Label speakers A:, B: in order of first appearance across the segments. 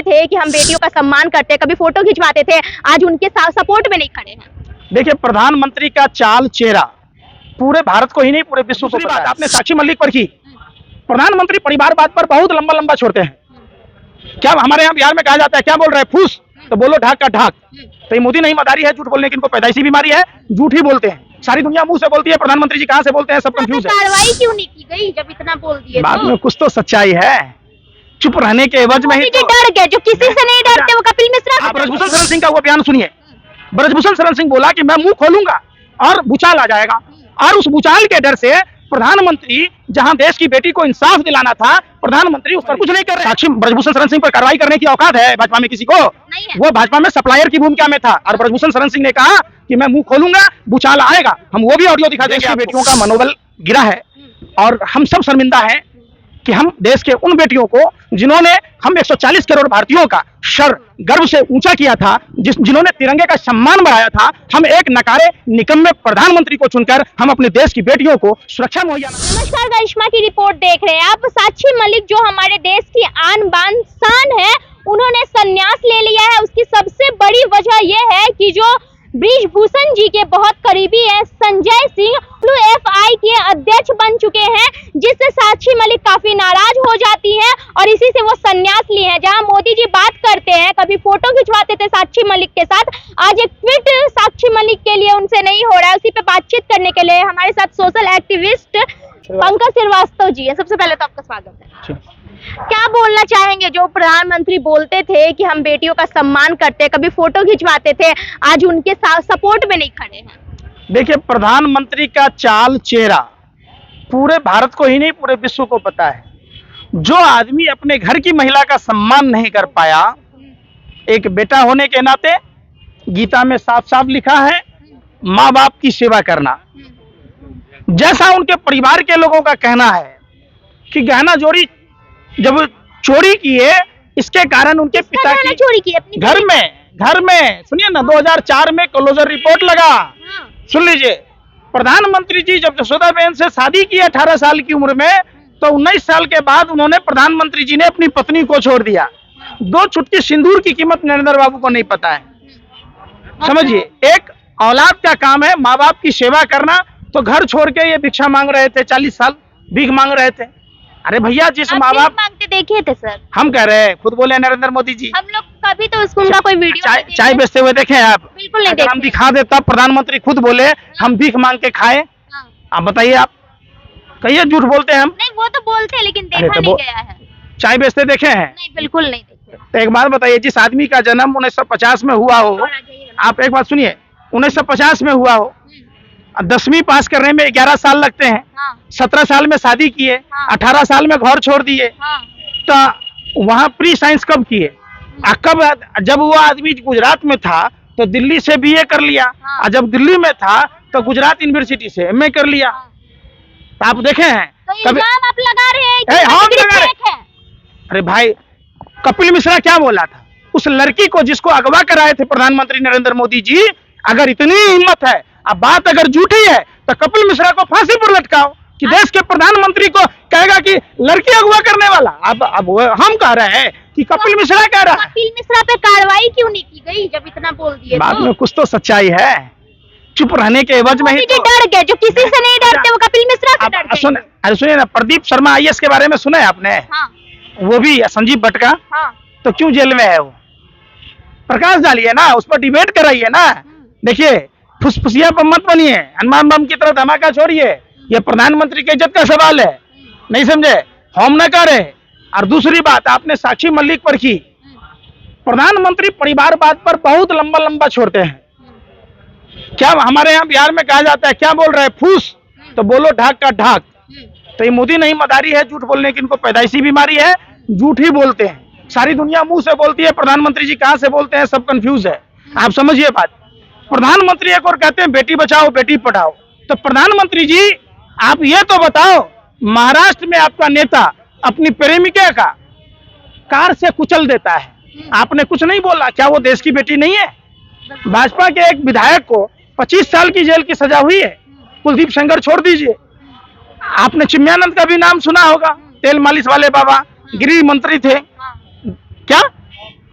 A: थे कि हम बेटियों का सम्मान करते, कभी फोटो खिंचवाते थे, आज उनके साथ सपोर्ट में नहीं खड़े हैं।
B: देखिए, प्रधानमंत्री का चाल चेहरा पूरे भारत को ही नहीं पूरे विश्व को पता है। आपने साक्षी मलिक पर की, प्रधानमंत्री परिवारवाद पर बहुत लंबा लंबा छोड़ते हैं। क्या हमारे यहाँ बिहार में कहा जाता है, क्या बोल रहे हैं, फूस तो बोलो ढाक का ढाक। तो ये मोदी नहीं मदारी है, झूठ बोलने की इनको पैदाइशी बीमारी है, झूठ ही बोलते हैं। सारी दुनिया मुंह से बोलती है, प्रधानमंत्री जी कहाँ से बोलते हैं, सब कंफ्यूज है।
A: कार्रवाई क्यों नहीं की गई जब इतना बोल दिए?
B: बाद में कुछ तो सच्चाई है, चुप रहने के एवज में ही तो
A: डर गए। जो किसी से नहीं डरते वो कपिल मिश्रा।
B: आप ब्रजभूषण शरण सिंह का वो बयान सुनिए। ब्रजभूषण शरण सिंह बोला कि मैं मुंह खोलूंगा और भूचाल आ जाएगा, और उस भूचाल के डर से प्रधानमंत्री जहां देश की बेटी को इंसाफ दिलाना था, प्रधानमंत्री उस पर कुछ नहीं कर रहे। साक्षी ब्रजभूषण शरण सिंह पर कार्रवाई करने की औकात है भाजपा में किसी को? वो भाजपा में सप्लायर की भूमिका में था, और ब्रजभूषण शरण सिंह ने कहा कि मैं मुंह खोलूंगा भूचाल आएगा। हम वो भी ऑडियो दिखा देंगे। बेटियों का मनोबल गिरा है, और हम सब शर्मिंदा हैं कि हम देश के उन बेटियों को जिन्होंने हम 140 करोड़ भारतीयों का सर गर्व से ऊंचा किया था, जिन्होंने तिरंगे का सम्मान बढ़ाया था, हम एक नकारे निकम्मे प्रधानमंत्री को चुनकर हम अपने देश की बेटियों को सुरक्षा मुहैया।
A: नमस्कार, करिश्मा की रिपोर्ट देख रहे हैं आप। साक्षी मलिक जो हमारे देश की आन बान शान है, उन्होंने संन्यास ले लिया है। उसकी सबसे बड़ी वजह यह है कि जो ब्रिजभूषण जी के बहुत करीबी है संजय सिंह WFI के अध्यक्ष बन चुके हैं, जिससे साक्षी मलिक काफी नाराज हो जाती है और इसी से वो संन्यास लिए हैं। जहां मोदी जी बात करते हैं, कभी फोटो खिंचवाते थे साक्षी मलिक के साथ, आज एक ट्वीट साक्षी मलिक के लिए उनसे नहीं हो रहा है। उसी पे बातचीत करने के लिए हमारे साथ सोशल एक्टिविस्ट पंकज श्रीवास्तव जी है। सबसे पहले तो आपका स्वागत है। क्या बोलना चाहेंगे? जो प्रधानमंत्री बोलते थे कि हम बेटियों का सम्मान करते, कभी फोटो खिंचवाते थे, आज उनके साथ सपोर्ट में नहीं खड़े हैं।
B: देखिए, प्रधानमंत्री का चाल चेहरा पूरे भारत को ही नहीं पूरे विश्व को पता है। जो आदमी अपने घर की महिला का सम्मान नहीं कर पाया, एक बेटा होने के नाते, गीता में साफ साफ लिखा है माँ बाप की सेवा करना। जैसा उनके परिवार के लोगों का कहना है कि गहना जोड़ी जब चोरी किए, इसके कारण उनके पिता की
A: चोरी की अपनी
B: घर में सुनिए ना, 2004 में क्लोजर रिपोर्ट लगा। सुन लीजिए, प्रधानमंत्री जी जब जसोदाबेन से शादी की 18 साल की उम्र में, तो 19 साल के बाद उन्होंने प्रधानमंत्री जी ने अपनी पत्नी को छोड़ दिया। 2 चुटकी सिंदूर की कीमत नरेंद्र बाबू को नहीं पता है। समझिए, एक औलाद का काम है माँ बाप की सेवा करना, तो घर छोड़ के ये भिक्षा मांग रहे थे, 40 साल भीख मांग रहे थे। अरे भैया, जिस माँ बाप
A: मांगते देखे थे सर,
B: हम कह रहे हैं, खुद बोले नरेंद्र मोदी जी।
A: हम लोग कभी तो उसका कोई वीडियो
B: चाय बेचते हुए देखे हैं आप?
A: बिल्कुल नहीं देखे।
B: हम दिखा दे तब प्रधानमंत्री खुद बोले हम भीख मांग के खाए। आप बताइए, आप कहिए झूठ बोलते हैं हम?
A: नहीं, वो तो बोलते हैं, लेकिन देखा नहीं गया है।
B: चाय बेचते देखे हैं?
A: नहीं, बिल्कुल नहीं देखे।
B: तो एक बात बताइए, जिस आदमी का जन्म 1950 में हुआ हो, आप एक बात सुनिए, 1950 में हुआ हो, 10वीं पास करने में 11 साल लगते हैं, 17 साल में शादी किए, 18 साल में घर छोड़ दिए, तो वहाँ प्री साइंस कब किए? कब? जब वो आदमी गुजरात में था तो दिल्ली से BA कर लिया, और जब दिल्ली में था तो गुजरात यूनिवर्सिटी से MA कर लिया। तो आप देखे हैं
A: तो
B: कभी?
A: आप लगा रहे हैं कि
B: हम
A: डिग्री
B: लगा रहे
A: फेक है।
B: अरे भाई, कपिल मिश्रा क्या बोला था? उस लड़की को जिसको अगवा कराए थे प्रधानमंत्री नरेंद्र मोदी जी, अगर इतनी हिम्मत है, अब बात अगर झूठी है, तो कपिल मिश्रा को फांसी पर लटकाओ कि देश के प्रधानमंत्री को कहेगा कि लड़की अगवा करने वाला। अब हम कह रहे हैं कि कपिल मिश्रा कह रहा है।
A: कपिल मिश्रा पे कार्रवाई क्यों नहीं की गई जब इतना बोल दिए?
B: बाद में कुछ तो सच्चाई है, चुप रहने के एवज में ही तो
A: डर गए। जो किसी से नहीं डरते वो कपिल मिश्रा से डर गए।
B: अरे सुनिए ना, प्रदीप शर्मा IAS के बारे में सुना है आपने? वो भी संजीव भट्ट का, तो क्यों जेल में है वो? प्रकाश डालिए ना, उस पर डिबेट कराइए ना। देखिए, फुसफुसिया पर मत बनिए, हनुमान बम की तरह धमाका छोड़िए। ये प्रधानमंत्री की इज्जत का सवाल है, नहीं समझे? हम न करें। और दूसरी बात, आपने साक्षी मलिक पर की, प्रधानमंत्री परिवारवाद पर बहुत लंबा लंबा छोड़ते हैं। क्या हमारे यहाँ बिहार में कहा जाता है, क्या बोल रहे हैं, फूस तो बोलो ढाक का ढाक। तो ये मोदी नहीं मदारी है, झूठ बोलने की इनको पैदाइशी बीमारी है, झूठ ही बोलते हैं। सारी दुनिया मुंह से बोलती है, प्रधानमंत्री जी कहाँ से बोलते हैं, सब कंफ्यूज है। आप समझिए बात। प्रधानमंत्री एक और कहते हैं बेटी बचाओ बेटी पढ़ाओ, तो प्रधानमंत्री जी आप ये तो बताओ, महाराष्ट्र में आपका नेता अपनी प्रेमिका का कार से कुचल देता है, आपने कुछ नहीं बोला। क्या वो देश की बेटी नहीं है? भाजपा के एक विधायक को 25 साल की जेल की सजा हुई है, कुलदीप सेंगर छोड़ दीजिए। आपने चिन्मयानंद का भी नाम सुना होगा, तेल मालिश वाले बाबा, गृह मंत्री थे। क्या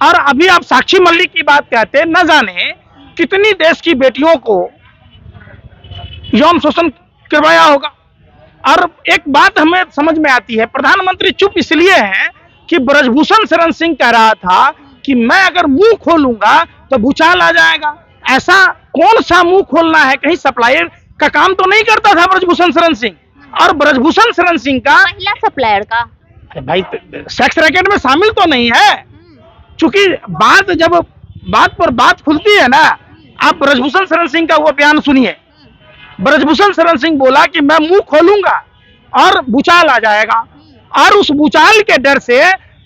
B: और अभी आप साक्षी मलिक की बात कहते हैं, न जाने कितनी देश की बेटियों को यौन शोषण करवाया होगा। और एक बात हमें समझ में आती है, प्रधानमंत्री चुप इसलिए हैं कि ब्रजभूषण शरण सिंह कह रहा था कि मैं अगर मुंह खोलूंगा तो भूचाल आ जाएगा। ऐसा कौन सा मुंह खोलना है? कहीं सप्लायर का काम तो नहीं करता था ब्रजभूषण शरण सिंह? और ब्रजभूषण शरण सिंह का
A: महिला सप्लायर का,
B: अरे भाई, सेक्स रैकेट में शामिल तो नहीं है। चूंकि जब बात पर बात खुलती है ना, आप ब्रजभूषण शरण सिंह का वो बयान सुनिए। ब्रजभूषण शरण सिंह बोला कि मैं मुंह खोलूंगा और भूचाल आ जाएगा, और उस भूचाल के डर से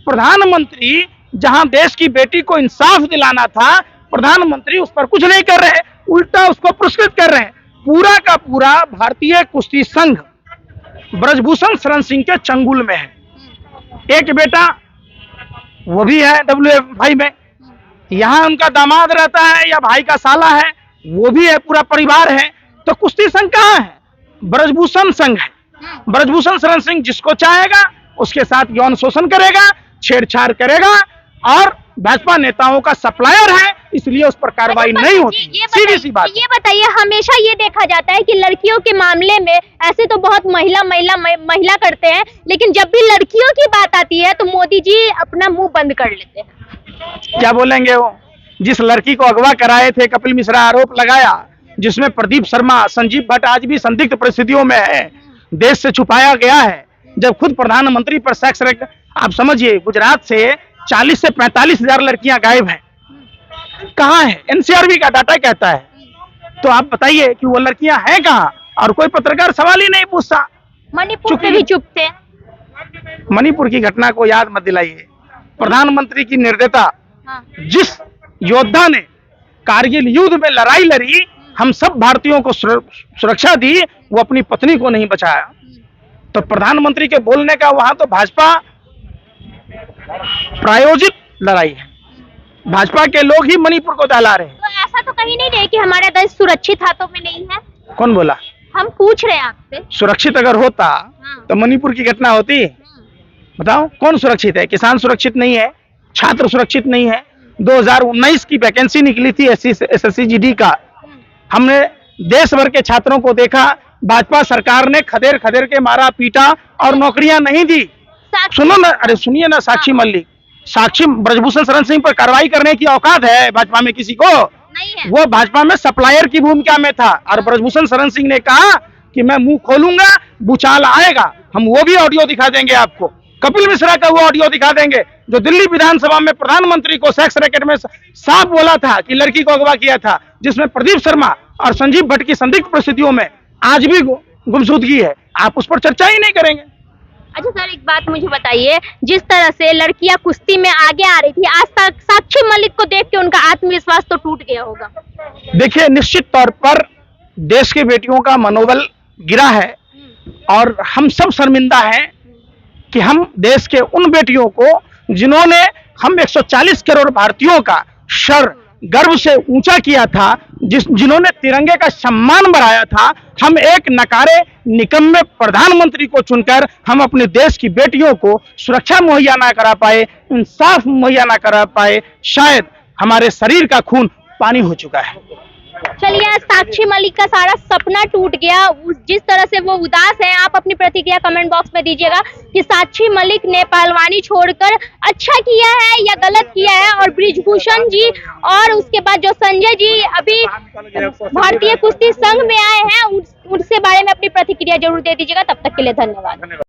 B: प्रधानमंत्री, जहां देश की बेटी को इंसाफ दिलाना था, प्रधानमंत्री उस पर कुछ नहीं कर रहे, उल्टा उसको पुरस्कृत कर रहे हैं। पूरा का पूरा भारतीय कुश्ती संघ ब्रजभूषण शरण सिंह के चंगुल में है। एक बेटा वो भी है WFI में, यहाँ उनका दामाद रहता है या भाई का साला है, वो भी है, पूरा परिवार है। तो कुश्ती संघ कहाँ है? ब्रजभूषण संघ है। ब्रजभूषण शरण सिंह जिसको चाहेगा उसके साथ यौन शोषण करेगा, छेड़छाड़ करेगा, और भाजपा नेताओं का सप्लायर है, इसलिए उस पर कार्रवाई नहीं होती। सीधी सी बात।
A: ये बताइए, हमेशा ये देखा जाता है कि लड़कियों के मामले में ऐसे तो बहुत महिला करते हैं, लेकिन जब भी लड़कियों की बात आती है तो मोदी जी अपना मुंह बंद कर लेते हैं।
B: क्या बोलेंगे वो? जिस लड़की को अगवा कराए थे, कपिल मिश्रा आरोप लगाया, जिसमें प्रदीप शर्मा, संजीव भट्ट आज भी संदिग्ध परिस्थितियों में है, देश से छुपाया गया है। जब खुद प्रधानमंत्री पर सेक्स रैकेट, आप समझिए, गुजरात से 40 से 45 हजार लड़कियां गायब हैं। कहाँ है? NCRB का डाटा कहता है। तो आप बताइए कि वो लड़कियां हैं कहाँ? और कोई पत्रकार सवाल ही नहीं पूछता।
A: मणिपुर में भी चुप थे।
B: मणिपुर की घटना को याद मत दिलाइए। प्रधानमंत्री की निर्दयता, जिस योद्धा ने कारगिल युद्ध में लड़ाई लड़ी, हम सब भारतीयों को सुरक्षा दी, वो अपनी पत्नी को नहीं बचाया। तो प्रधानमंत्री के बोलने का वहां तो भाजपा प्रायोजित लड़ाई है। भाजपा के लोग ही मणिपुर को दहला रहे हैं।
A: तो ऐसा तो कहीं नहीं रहे कि हमारा देश सुरक्षित हाथों में नहीं है।
B: कौन बोला?
A: हम पूछ रहे हैं आपसे।
B: सुरक्षित अगर होता तो मणिपुर की घटना होती? बताओ, कौन सुरक्षित है? किसान सुरक्षित नहीं है, छात्र सुरक्षित नहीं है। 2019 की वैकेंसी निकली थी SSC GD का, हमने देश भर के छात्रों को देखा। भाजपा सरकार ने खदेड़ खदेड़ के मारा, पीटा और नौकरियां नहीं दी। सुनो ना, अरे सुनिए ना, साक्षी मलिक, साक्षी ब्रजभूषण शरण सिंह पर कार्रवाई करने की औकात है भाजपा में किसी को?
A: नहीं है।
B: वो भाजपा में सप्लायर की भूमिका में था, और ब्रजभूषण शरण सिंह ने कहा कि मैं मुंह खोलूंगा, भूचाल आएगा। हम वो भी ऑडियो दिखा देंगे आपको, कपिल मिश्रा का वो ऑडियो दिखा देंगे, जो दिल्ली विधानसभा में प्रधानमंत्री को सेक्स रैकेट में साफ बोला था कि लड़की को अगवा किया था, जिसमें प्रदीप शर्मा और संजीव भट्ट की संदिग्ध परिस्थितियों में आज भी गुमशुदगी है। आप उस पर चर्चा ही नहीं करेंगे।
A: अच्छा सर, एक बात मुझे बताइए, जिस तरह से लड़कियां कुश्ती में आगे आ रही थी, आज तक साक्षी मलिक को देख के उनका आत्मविश्वास तो टूट गया होगा।
B: देखिए, निश्चित तौर पर देश की बेटियों का मनोबल गिरा है, और हम सब शर्मिंदा हैं कि हम देश के उन बेटियों को, जिन्होंने हम 140 करोड़ भारतीयों का सर गर्व से ऊंचा किया था, जिन्होंने तिरंगे का सम्मान बढ़ाया था, हम एक नकारे निकम्मे प्रधानमंत्री को चुनकर हम अपने देश की बेटियों को सुरक्षा मुहैया ना करा पाए, इंसाफ मुहैया ना करा पाए, शायद हमारे शरीर का खून पानी हो चुका है।
A: चलिए, साक्षी मलिक का सारा सपना टूट गया। जिस तरह से वो उदास है, आप अपनी प्रतिक्रिया कमेंट बॉक्स में दीजिएगा कि साक्षी मलिक ने पहलवानी छोड़कर अच्छा किया है या गलत किया है। और ब्रिजभूषण जी और उसके बाद जो संजय जी अभी भारतीय कुश्ती संघ में आए हैं, उनसे बारे में अपनी प्रतिक्रिया जरूर दे दीजिएगा। तब तक के लिए धन्यवाद।